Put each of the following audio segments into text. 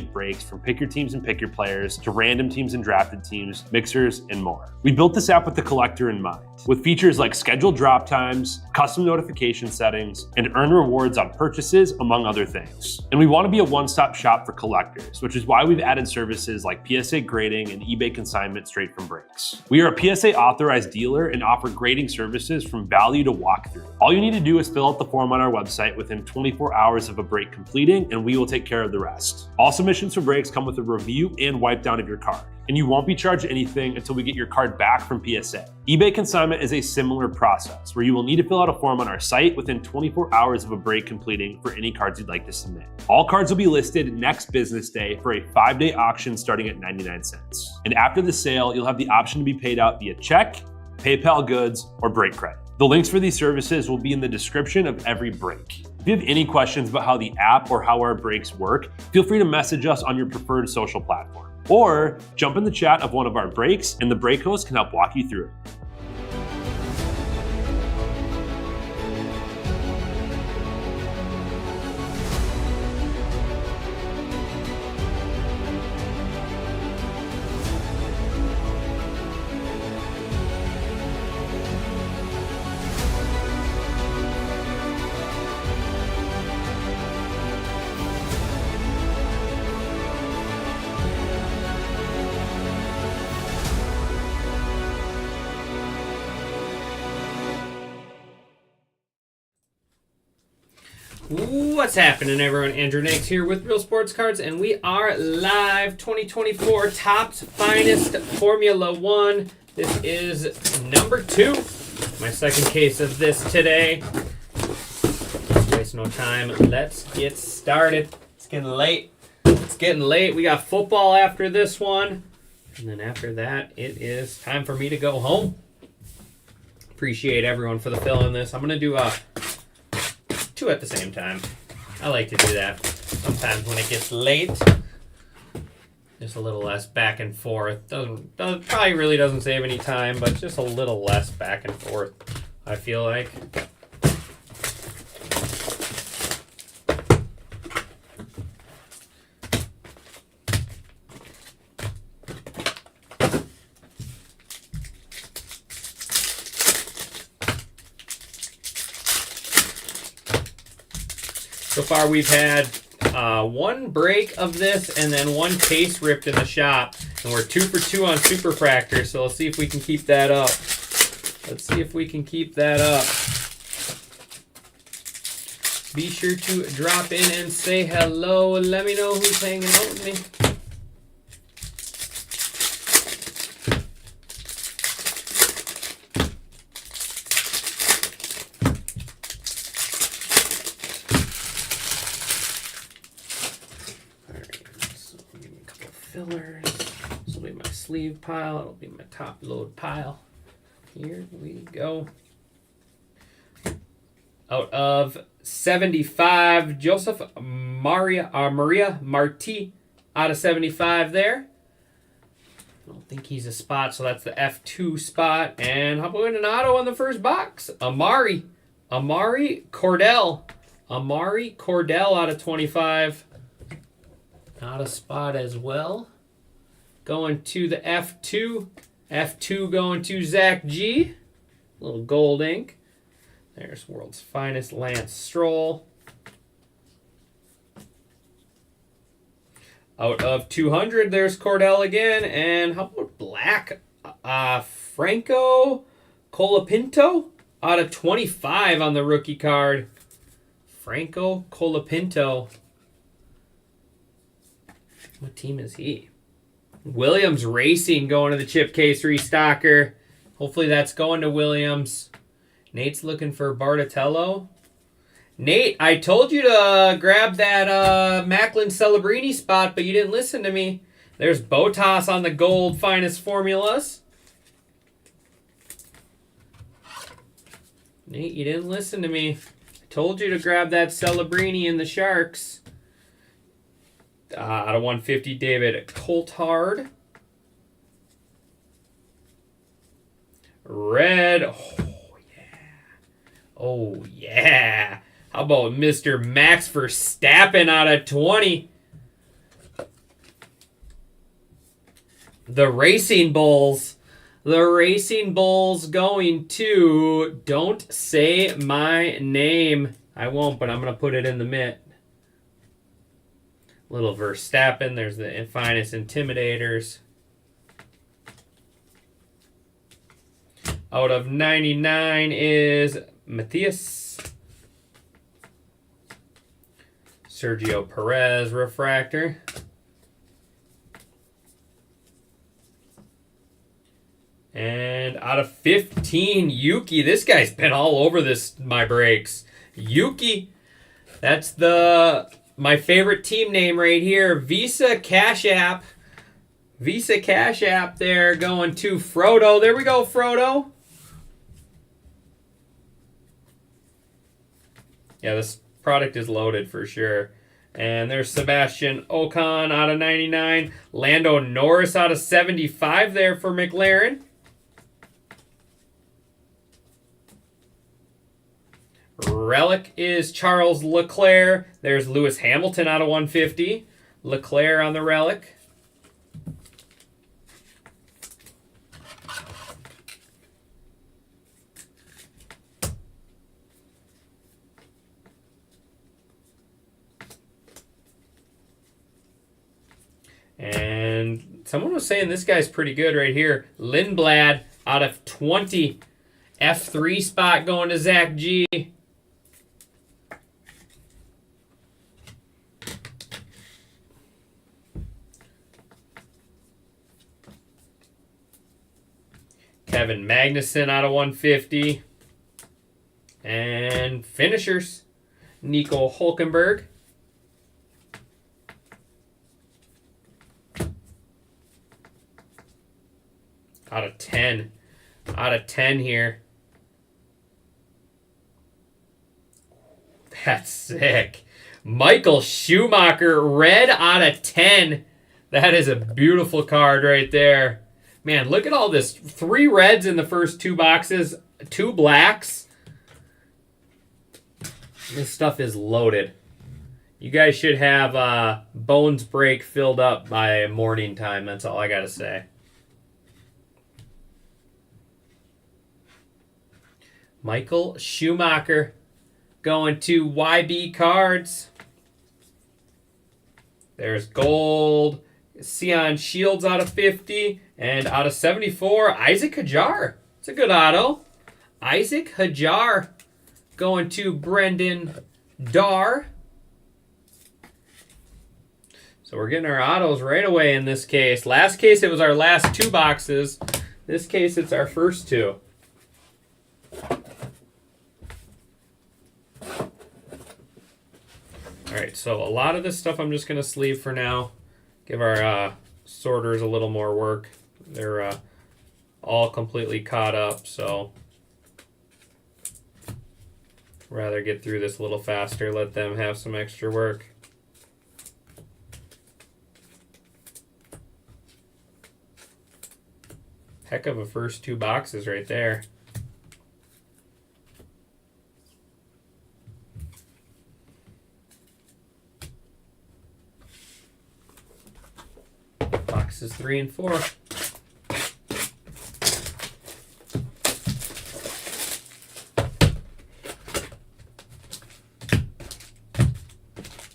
get breaks from pick your teams and pick your players to random teams and drafted teams, mixers, and more. We built this app with the collector in mind, with features like scheduled drop times, custom notification settings, and earn rewards on purchases, among other things. And we want to be a one-stop shop for collectors, which is why we've added services like PSA grading and eBay consignment straight from breaks. We are a PSA authorized dealer and offer grading services from value to walkthrough. All you need to do is fill out the form on our website within 24 hours of a break completing, and we will take care of the rest. All submissions for breaks come with a review and wipe down of your card, and you won't be charged anything until we get your card back from PSA. eBay consignment is a similar process where you will need to fill out a form on our site within 24 hours of a break completing for any cards you'd like to submit. All cards will be listed next business day for a 5-day auction starting at 99 cents. And after the sale, you'll have the option to be paid out via check, PayPal goods, or break credit. The links for these services will be in the description of every break. If you have any questions about how the app or how our breaks work, feel free to message us on your preferred social platform. Or jump in the chat of one of our breaks and the break host can help walk you through it. What's happening, everyone? Andrew Nags here with Real Sports Cards, and we are live 2024 Topps Finest Formula 1. This is number 2. My second case of this today. Waste no time. Let's get started. It's getting late. We got football after this one. And then after that, it is time for me to go home. Appreciate everyone for the fill in this. I'm going to do 2 at the same time. I like to do that. Sometimes when it gets late, just a little less back and forth. Probably really doesn't save any time, but just a little less back and forth, I feel like. So far we've had 1 break of this and then 1 case ripped in the shop. And we're 2 for 2 on Super Fractor, so let's see if we can keep that up. Be sure to drop in and say hello. Let me know who's hanging out with me. Fillers. This will be my sleeve pile. It'll be my top load pile. Here we go. Out of 75, Joseph Maria Marti out of 75 there. I don't think he's a spot, so that's the F2 spot. And how about an auto on the first box? Amari Cordell. Amari Cordell out of 25. Not a spot as well. Going to the F2. F2 going to Zach G. Little gold ink. There's World's Finest Lance Stroll. Out of 200, there's Cordell again. And how about black? Franco Colapinto out of 25 on the rookie card. Franco Colapinto. What team is he? Williams Racing going to the chip case restocker. Hopefully that's going to Williams. Nate's looking for Bartatello. Nate, I told you to grab that Macklin Celebrini spot, but you didn't listen to me. There's Botas on the gold finest formulas. Nate, you didn't listen to me. I told you to grab that Celebrini in the Sharks. Out of 150, David Coulthard. Red. Oh, yeah. How about Mr. Max Verstappen out of 20? The Racing Bulls. The Racing Bulls going to Don't Say My Name. I won't, but I'm going to put it in the mitt. Little Verstappen. There's the Finest Intimidators. Out of 99 is Matthias. Sergio Perez refractor. And out of 15, Yuki. This guy's been all over my breaks. Yuki. That's my favorite team name right here. Visa Cash App. Visa Cash App there going to Frodo. There we go, Frodo. Yeah, this product is loaded for sure. And there's Sebastian Ocon out of 99. Lando Norris out of 75 there for McLaren. Relic is Charles Leclerc. There's Lewis Hamilton out of 150. Leclerc on the relic. And someone was saying this guy's pretty good right here. Lindblad out of 20. F3 spot going to Zach G. Kevin Magnussen out of 150. And finishers. Nico Hulkenberg. Out of 10. Out of 10 here. That's sick. Michael Schumacher, red out of 10. That is a beautiful card right there. Man, look at all this. 3 reds in the first 2 boxes, 2 blacks. This stuff is loaded. You guys should have Bones Break filled up by morning time. That's all I got to say. Michael Schumacher going to YB Cards. There's gold. Sion Shields out of 50. And out of 74, Isaac Hajar. It's a good auto. Isaac Hajar going to Brendan Darr. So we're getting our autos right away in this case. Last case, it was our last 2 boxes. This case, it's our first 2. All right, so a lot of this stuff I'm just going to sleeve for now. Give our sorters a little more work. They're all completely caught up, so rather get through this a little faster, let them have some extra work. Heck of a first 2 boxes right there. Boxes 3 and 4.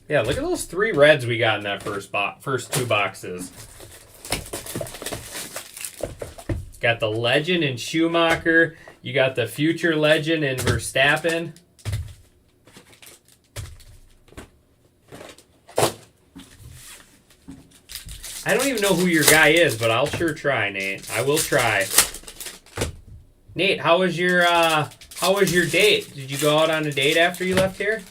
Yeah, look at those 3 reds we got in that first 2 boxes. Got the legend in Schumacher. You got the future legend in Verstappen. I don't even know who your guy is, but I'll sure try, Nate. I will try. Nate, how was your date? Did you go out on a date after you left here?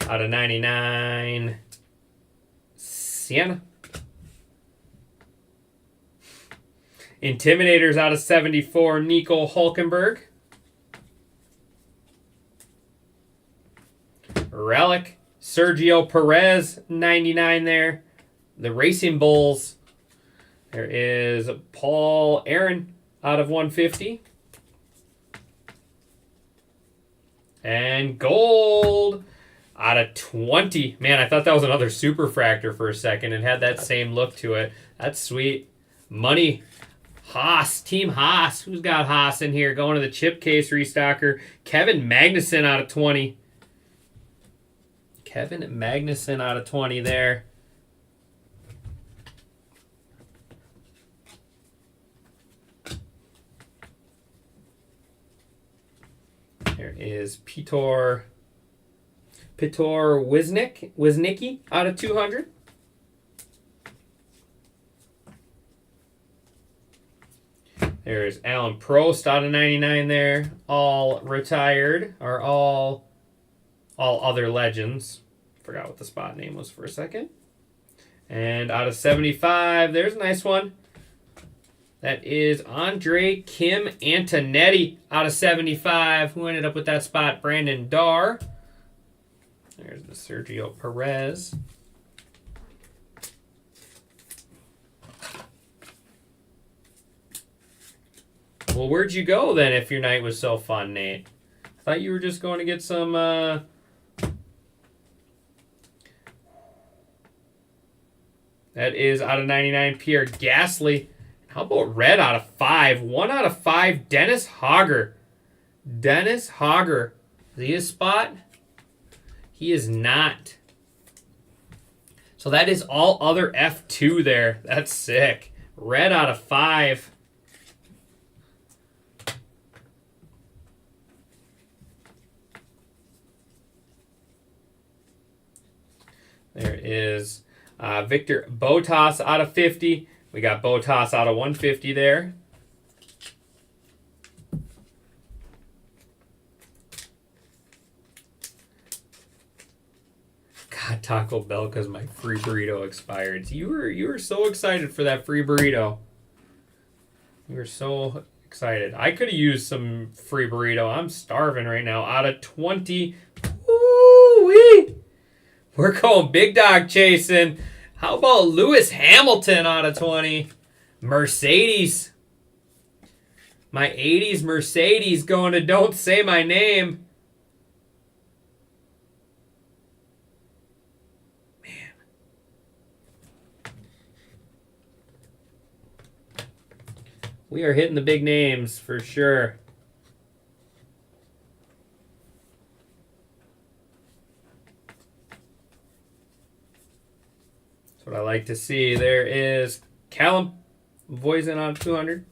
out of 99, Sienna. Intimidators out of 74, Nico Hulkenberg. Relic, Sergio Perez, 99 there. The Racing Bulls. There is Paul Aaron out of 150. And gold out of 20. Man, I thought that was another Superfractor for a second. It had that same look to it. That's sweet. Money. Haas. Team Haas. Who's got Haas in here? Going to the chip case restocker. Kevin Magnussen out of 20. Kevin Magnussen out of 20 there. There is Piotr Wisnicki out of 200. There's Alan Prost out of 99 there. All retired, or all other legends. Forgot what the spot name was for a second. And out of 75, there's a nice one. That is Andre Kim Antonetti out of 75. Who ended up with that spot? Brandon Darr. There's the Sergio Perez. Well, where'd you go then if your night was so fun, Nate? I thought you were just going to get some... That is out of 99, Pierre Gasly. How about red out of 5? 1 out of 5, Dennis Hogger. Dennis Hogger. Is he a spot? He is not. So that is all other F2 there. That's sick. Red out of 5. There is Victor Bottas out of 50. We got Bottas out of 150 there. God, Taco Bell, because my free burrito expired. You were so excited for that free burrito. You were so excited. I could have used some free burrito. I'm starving right now. Out of 20. Woo-wee! We're going big dog chasing. How about Lewis Hamilton out of 20? Mercedes. My 80s Mercedes going to Don't Say My Name. Man. We are hitting the big names for sure. What I like to see. There is Callum Voisin on 200.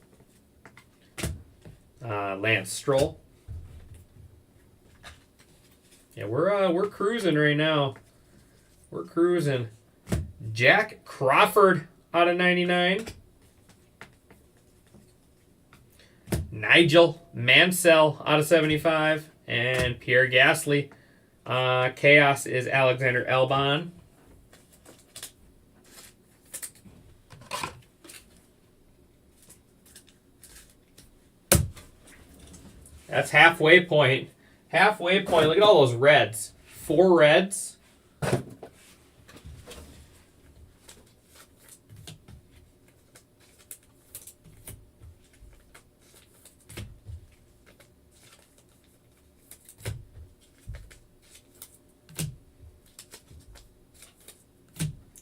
Lance Stroll. Yeah, we're cruising right now. We're cruising. Jack Crawford out of 99. Nigel Mansell out of 75. And Pierre Gasly. Chaos is Alexander Albon. That's halfway point. Halfway point. Look at all those reds. 4 reds.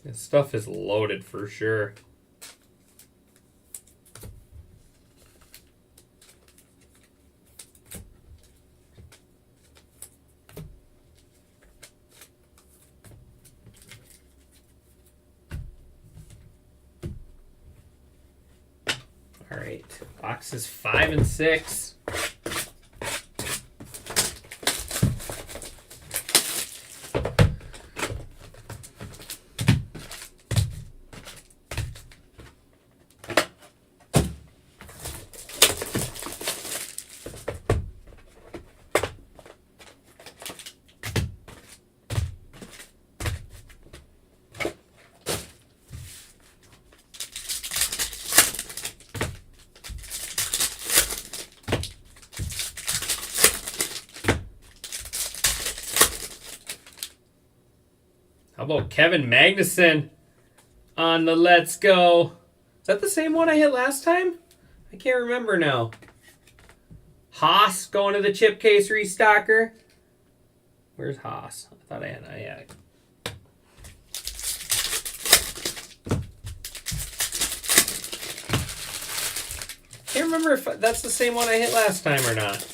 This stuff is loaded for sure. All right, boxes 5 and 6. How about Kevin Magnuson on the Let's Go? Is that the same one I hit last time? I can't remember now. Haas going to the chip case restocker. Where's Haas? I thought I had. Can't remember if that's the same one I hit last time or not.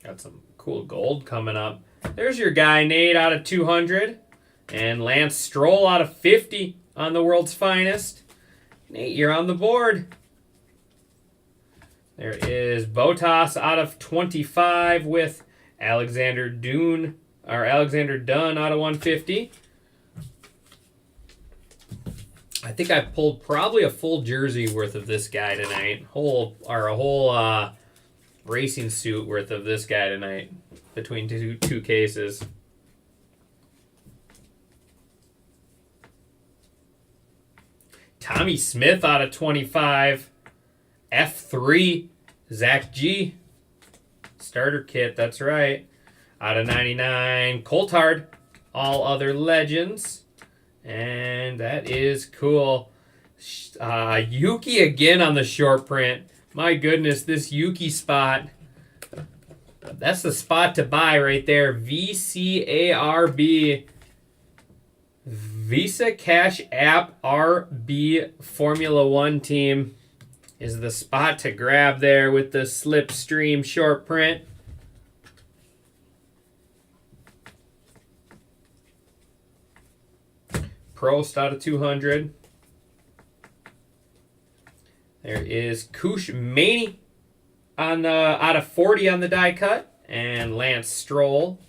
Got some cool gold coming up. There's your guy, Nate, out of 200. And Lance Stroll out of 50 on the World's Finest. Nate, you're on the board. There is Bottas out of 25 with Alexander Dunn out of 150. I think I pulled probably a full jersey worth of this guy tonight. A whole racing suit worth of this guy tonight between two cases. Tommy Smith out of 25. F3. Zach G. Starter kit, that's right. Out of 99. Coulthard. All other legends. And that is cool. Yuki again on the short print. My goodness, this Yuki spot. That's the spot to buy right there. VCARB. Visa Cash App RB Formula One team is the spot to grab there with the Slipstream short print. Prost out of 200. There is Kush Maney on the out of 40 on the die cut, and Lance Stroll.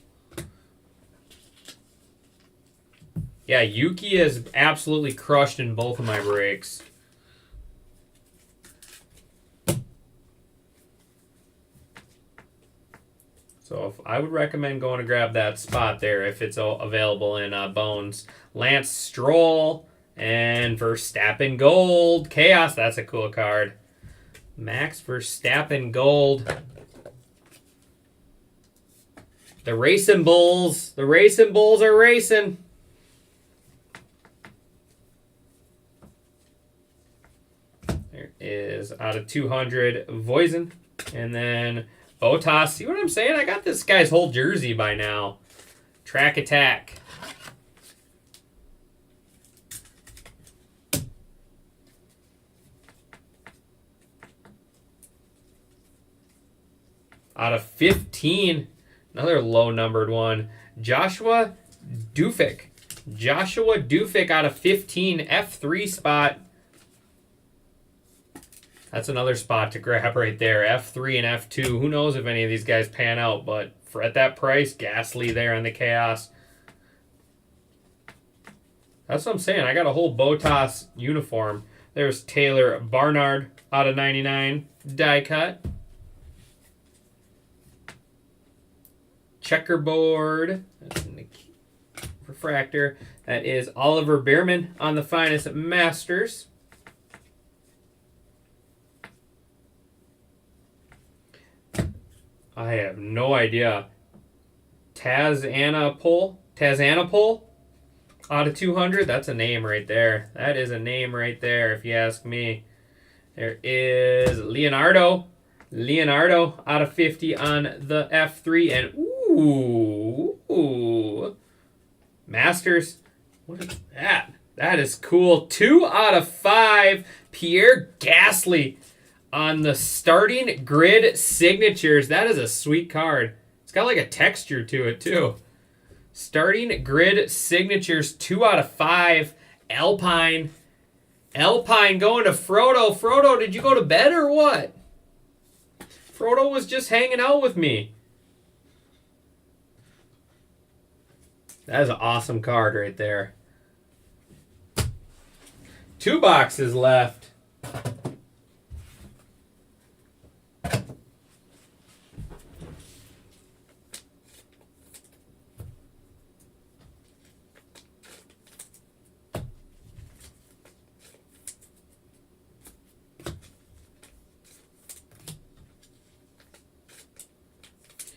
Yeah, Yuki is absolutely crushed in both of my breaks. So if I would recommend going to grab that spot there if it's available in Bones. Lance Stroll and Verstappen Gold. Chaos, that's a cool card. Max Verstappen Gold. The Racing Bulls. The Racing Bulls are racing. There is out of 200 Voisin. And then Bottas. See what I'm saying? I got this guy's whole jersey by now. Track Attack. Out of 15, another low-numbered one. Joshua Dufik. Joshua Dufik out of 15, F3 spot. That's another spot to grab right there. F3 and F2. Who knows if any of these guys pan out, but for at that price, Gasly there on the Chaos. That's what I'm saying. I got a whole Bottas uniform. There's Taylor Barnard out of 99, die cut. Checkerboard. That's in the refractor. That is Oliver Bearman on the Finest Masters. I have no idea. Tazanapol out of 200. That's a name right there. That is a name right there, if you ask me. There is Leonardo out of 50 on the F3. And ooh. Masters. What is that? That is cool. 2 out of 5. Pierre Gasly on the starting grid signatures. That is a sweet card. It's got like a texture to it too. Starting grid signatures, 2 out of 5. Alpine going to Frodo. Frodo, did you go to bed or what? Frodo was just hanging out with me. That is an awesome card right there. 2 boxes left.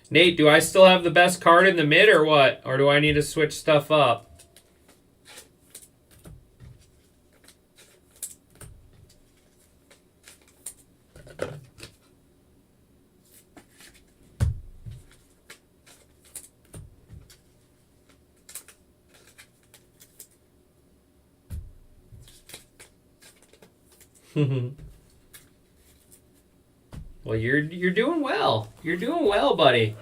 Nate, do I still have the best card in the mid or what? Or do I need to switch stuff up? Well, you're doing well. You're doing well, buddy.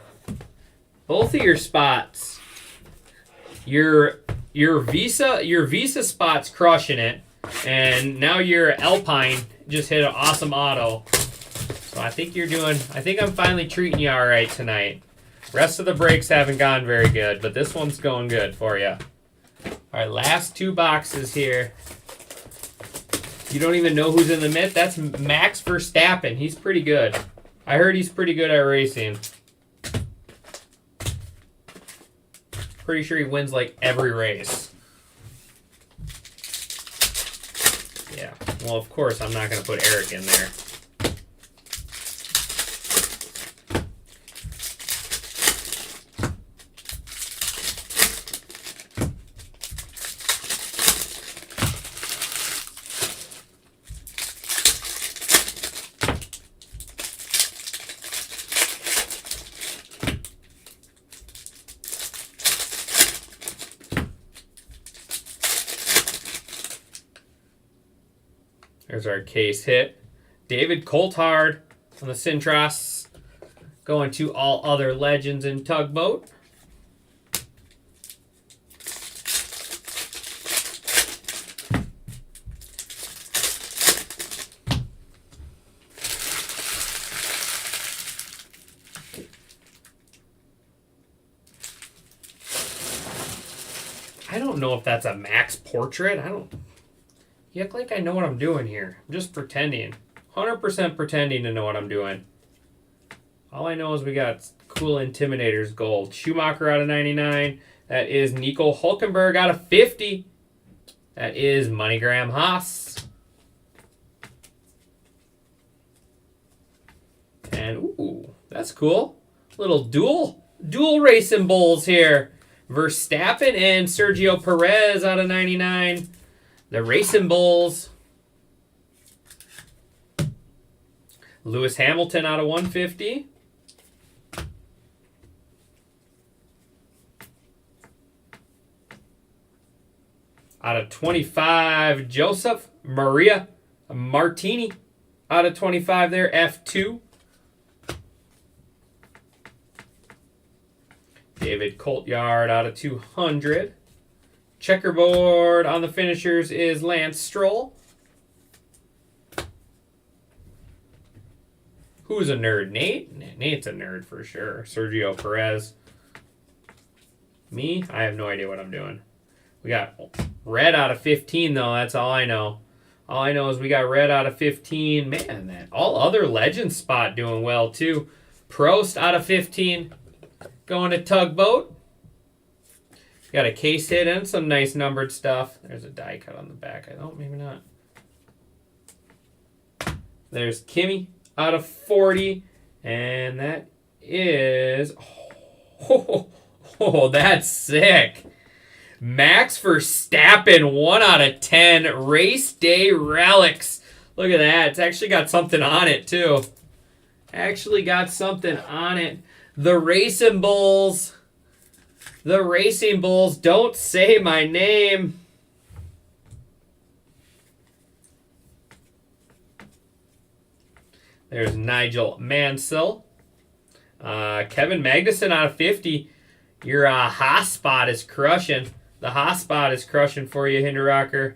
Both of your spots. Your Visa spot's crushing it, and now your Alpine just hit an awesome auto. So I think I'm finally treating you all right tonight. Rest of the breaks haven't gone very good, but this one's going good for you. All right, last 2 boxes here. You don't even know who's in the mid? That's Max Verstappen. He's pretty good. I heard he's pretty good at racing. Pretty sure he wins like every race. Yeah. Well, of course, I'm not going to put Eric in there. There's our case hit. David Coulthard on the Sintros. Going to all other legends in Tugboat. I don't know if that's a Max portrait. You act like I know what I'm doing here. I'm just pretending. 100% pretending to know what I'm doing. All I know is we got cool Intimidators gold. Schumacher out of 99. That is Nico Hulkenberg out of 50. That is MoneyGram Haas. And, ooh, that's cool. Little dual racing bulls here. Verstappen and Sergio Perez out of 99. The Racing Bulls. Lewis Hamilton out of 150. Out of 25, Joseph Maria Martini. Out of 25 there, F2. David Coulthard out of 200. Checkerboard on the finishers is Lance Stroll. Who's a nerd? Nate? Nate's a nerd for sure. Sergio Perez. Me? I have no idea what I'm doing. We got red out of 15, though. That's all I know. All I know is we got red out of 15. Man, that all other legend spot doing well, too. Prost out of 15. Going to Tugboat. Got a case hit and some nice numbered stuff. There's a die cut on the back. Maybe not. There's Kimmy out of 40. And that is... Oh, that's sick. Max Verstappen, 1 out of 10. Race Day Relics. Look at that. It's actually got something on it, too. Actually got something on it. The Racing Bulls. The Racing Bulls. Don't say my name. There's Nigel Mansell. Kevin Magnussen out of 50. Your Haas spot is crushing. The Haas spot is crushing for you, Hinderrocker.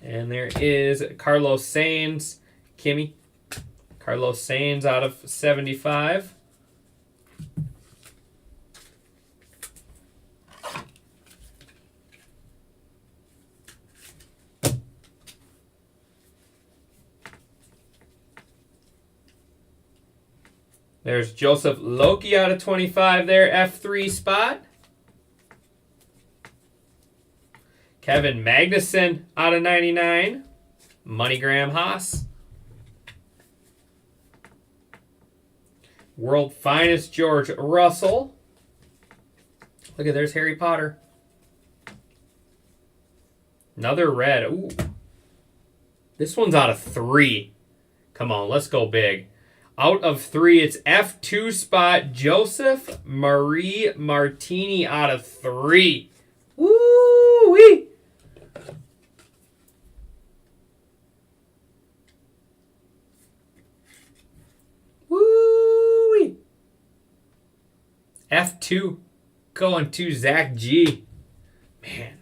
And there is Carlos Sainz. Kimmy. Carlos Sainz out of 75. There's Joseph Loki out of 25 there, F3 spot. Kevin Magnussen out of 99. MoneyGram Haas. World Finest George Russell. Look at, there's Harry Potter. Another red. Ooh. This one's out of 3. Come on, let's go big. Out of 3, it's F2 spot, Joseph Marie Martini out of 3. Woo-wee! Woo-wee! F2 going to Zach G. Man,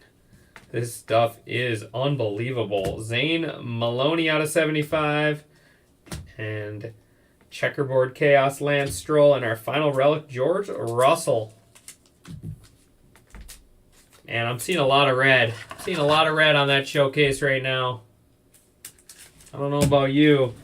this stuff is unbelievable. Zane Maloney out of 75. And Checkerboard Chaos Lance Stroll. And our final relic, George Russell. And I'm seeing a lot of red. I'm seeing a lot of red on that showcase right now. I don't know about you.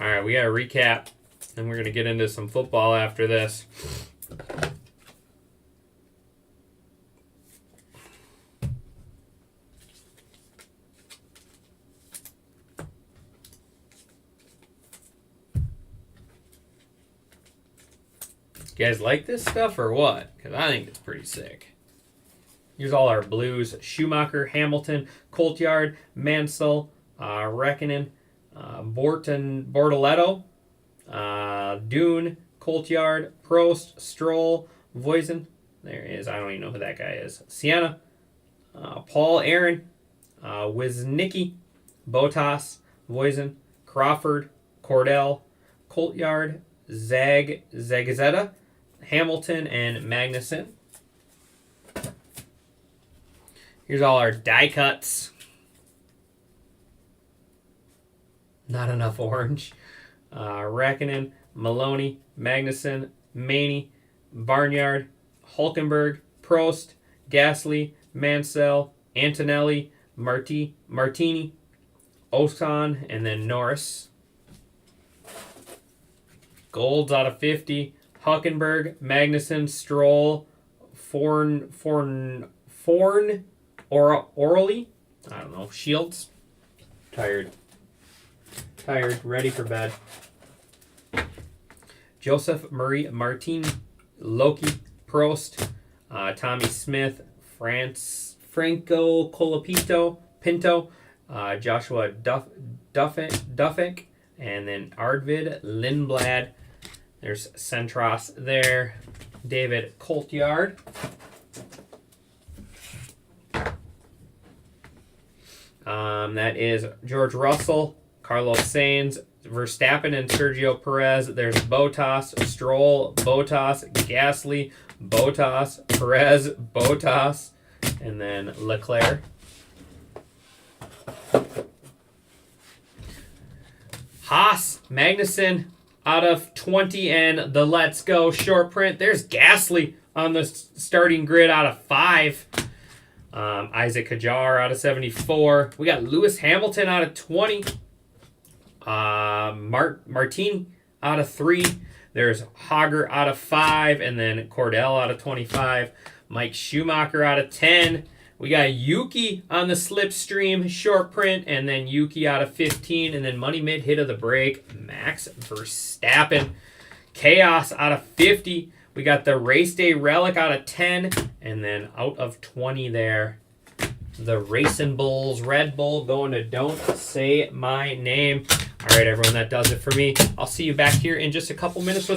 All right, we got to recap, and we're going to get into some football after this. You guys like this stuff or what? Because I think it's pretty sick. Here's all our blues. Schumacher, Hamilton, Coltyard, Mansell, Reckonen, Bortoletto, Dune, Coltyard, Prost, Stroll, Voisin. There is, I don't even know who that guy is. Sienna, Paul Aaron, Wisnicki, Botas, Voisin, Crawford, Cordell, Coltyard, Zagazeta, Hamilton, and Magnuson. Here's all our die cuts. Not enough orange. Reckonen, Maloney, Magnuson, Maney, Barnyard, Hulkenberg, Prost, Gasly, Mansell, Antonelli, Martini, Ocon, and then Norris. Golds out of 50. Hulkenberg, Magnuson, Stroll, Orally. I don't know. Shields. Tired, ready for bed. Joseph Marie Martin, Loki, Prost, Tommy Smith, Franco Colapinto, Joshua Duffick, and then Ardvid Lindblad. There's Centros there. David Coltyard. That is George Russell, Carlos Sainz, Verstappen, and Sergio Perez. There's Bottas, Stroll, Bottas, Gasly, Bottas, Perez, Bottas, and then Leclerc. Haas, Magnussen out of 20, and the Let's Go short print. There's Gasly on the starting grid out of 5. Isaac Hajar out of 74. We got Lewis Hamilton out of 20. Martini out of 3. There's Hager out of 5. And then Cordell out of 25. Mike Schumacher out of 10. We got Yuki on the slipstream short print. And then Yuki out of 15. And then Money Mid hit of the break. Max Verstappen. Chaos out of 50. We got the Race Day Relic out of 10. And then out of 20 there, the Racing Bulls Red Bull going to Don't Say My Name. All right, everyone, that does it for me. I'll see you back here in just a couple minutes with